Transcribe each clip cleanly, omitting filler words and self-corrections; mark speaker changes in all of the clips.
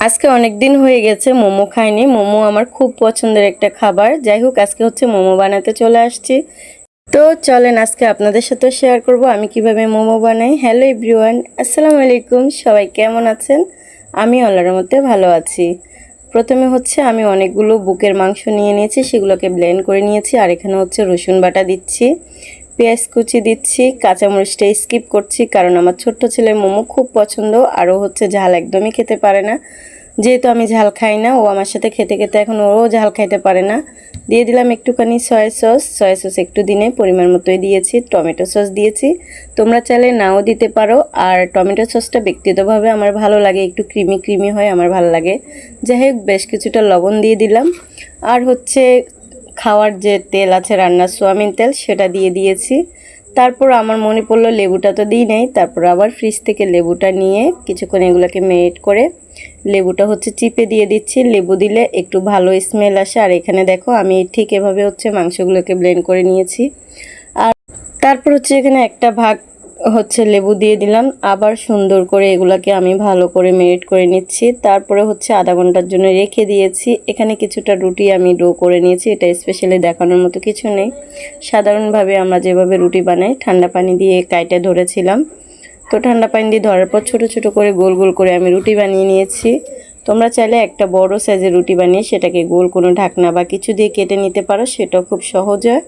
Speaker 1: আজকে অনেক দিন হয়ে গেছে মোমো খাইনি। মোমো আমার খুব পছন্দের একটা খাবার। যাই হোক, আজকে হচ্ছে মোমো বানাতে চলে আসছি। তো চলেন আজকে আপনাদের সাথে শেয়ার করব আমি কিভাবে মোমো বানাই। হ্যালো এভরিওয়ান, আসসালামু আলাইকুম। সবাই কেমন আছেন? আমি আল্লাহর রহমতে ভালো আছি। প্রথমে হচ্ছে আমি অনেকগুলো বুকের মাংস নিয়ে নিয়েছি, সেগুলোকে ব্লেন্ড করে নিয়েছি। আর এখানে হচ্ছে রসুন বাটা দিচ্ছি, পেঁয়াজ কুচি দিচ্ছি, কাঁচামরিচটা স্কিপ করছি কারণ আমার ছোট্ট ছেলের মোমো খুব পছন্দ। আরও হচ্ছে ঝাল একদমই খেতে পারে না, যেহেতু আমি ঝাল খাই না, ও আমার সাথে খেতে খেতে এখন ওও ঝাল খাইতে পারে না। দিয়ে দিলাম একটুখানি সয়া সস একটু দিনে পরিমাণ মতোই দিয়েছি। টমেটো সস দিয়েছি, তোমরা চাইলে নাও দিতে পারো। আর টমেটো সসটা ব্যক্তিগতভাবে আমার ভালো লাগে, একটু ক্রিমি ক্রিমি হয়, আমার ভালো লাগে। যাই হোক, বেশ কিছুটা লবণ দিয়ে দিলাম। আর হচ্ছে খাওয়ার যে তেল আছে, রান্নার সোয়াবিন তেল, সেটা দিয়ে দিয়েছি। তারপর আমার মনে পড়লো লেবুটা তো দিই নাই। তারপর আবার ফ্রিজ থেকে লেবুটা নিয়ে কিছুক্ষণ এগুলোকে মেরিনেট করে লেবুটা হচ্ছে চিপে দিয়ে দিচ্ছি। লেবু দিলে একটু ভালো স্মেল আসে। আর এখানে দেখো আমি ঠিক এভাবে হচ্ছে মাংসগুলোকে ব্লেন্ড করে নিয়েছি। আর তারপর হচ্ছে এখানে একটা ভাগ হচ্ছে লেবু দিয়ে দিলাম। আবার সুন্দর করে এগুলাকে আমি ভালো করে মেরিনেট করে নিচ্ছি। তারপরে হচ্ছে আধা ঘন্টার জন্য রেখে দিয়েছি। এখানে কিছুটা রুটি আমি ডো করে নিয়েছি। এটা স্পেশালি দেখানোর মতো কিছু নেই, সাধারণভাবে আমরা যেভাবে রুটি বানাই। ঠান্ডা পানি দিয়ে কাইটে ধরেছিলাম, তো ঠান্ডা পানি দিয়ে ধরার পর ছোট ছোট করে গোল গোল করে আমি রুটি বানিয়ে নিয়েছি। তোমরা চাইলে একটা বড় সাইজের রুটি বানিয়ে সেটাকে গোল কোনো ঢাকনা বা কিছু দিয়ে কেটে নিতে পারো, সেটাও খুব সহজ হয়।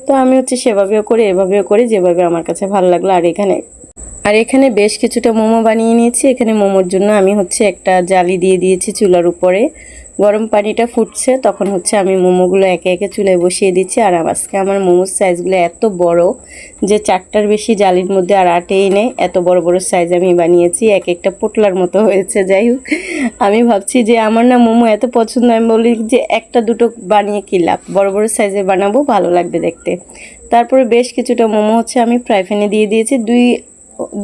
Speaker 1: তো আমি হচ্ছে সেভাবেও করি, এভাবেও করি, যেভাবে আমার কাছে ভালো লাগলো। আর এখানে বেশ কিছুটা মোমো বানিয়ে নিয়েছি। এখানে মোমোর জন্য আমি হচ্ছে একটা জালি দিয়ে দিয়েছি চুলার উপরে। গরম পানিটা ফুটছে, তখন হচ্ছে আমি মোমোগুলো একে একে চুলায় বসিয়ে দিচ্ছি। আর আজকে আমার মোমোর সাইজগুলো এত বড় যে 4টার বেশি জালির মধ্যে আর আটেই নেই, এত বড় বড় সাইজ আমি বানিয়েছি। এক একটা পোটলার মতো হয়েছে। যাই হোক, আমি ভাবছি যে আমার না মোমো এত পছন্দ, আমি বলি যে একটা দুটো বানিয়ে কী লাভ, বড় বড় সাইজে বানাবো, ভালো লাগবে দেখতে। তারপরে বেশ কিছুটা মোমো হচ্ছে আমি ফ্রাই প্যানে দিয়ে দিয়েছি।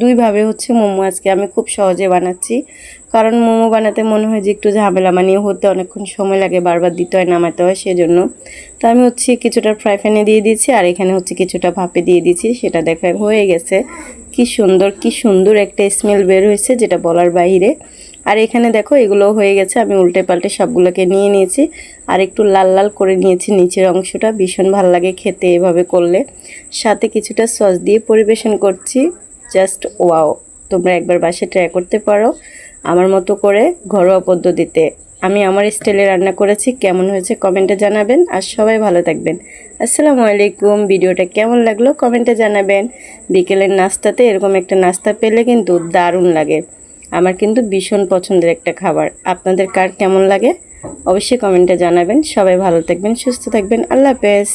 Speaker 1: দুইভাবে হচ্ছে মোমো আজকে আমি খুব সহজে বানাচ্ছি, কারণ মোমো বানাতে মনে হয় যে একটু ঝামেলা, মানে হতে অনেকক্ষণ সময় লাগে, বারবার দিতে হয়, নামাতে হয়, সেজন্য। তো আমি হচ্ছে কিছুটা ফ্রাই প্যানে দিয়ে দিয়েছি, আর এখানে হচ্ছে কিছুটা ভাপে দিয়ে দিয়েছি। সেটা দেখা হয়ে গেছে। কি সুন্দর একটা স্মেল বের হয়েছে, যেটা বলার বাইরে। আর এখানে দেখো এগুলো হয়ে গেছে, আমি উল্টে পাল্টে সবগুলোকে নিয়ে নিয়েছি। আর একটু লাল লাল করে নিয়েছি নিচের অংশটা, ভীষণ ভালো লাগে খেতে এভাবে করলে। সাথে কিছুটা সস দিয়ে পরিবেশন করছি। Just wow! তোমরা একবার বাসায় ট্রাই করতে পারো আমার মতো করে, ঘরোয়া পদ্ধতিতে। আমি আমার স্টাইলে রান্না করেছি, কেমন হয়েছে কমেন্টে জানাবেন। আর সবাই ভালো থাকবেন। আসসালামু আলাইকুম। ভিডিওটা কেমন লাগলো কমেন্টে জানাবেন। বিকেলের নাস্তাতে এরকম একটা নাস্তা পেলে কিন্তু দারুণ লাগে। আমার কিন্তু ভীষণ পছন্দের একটা খাবার। আপনাদের কার কেমন লাগে অবশ্যই কমেন্টে জানাবেন। সবাই ভালো থাকবেন, সুস্থ থাকবেন। আল্লাহ হাফেজ।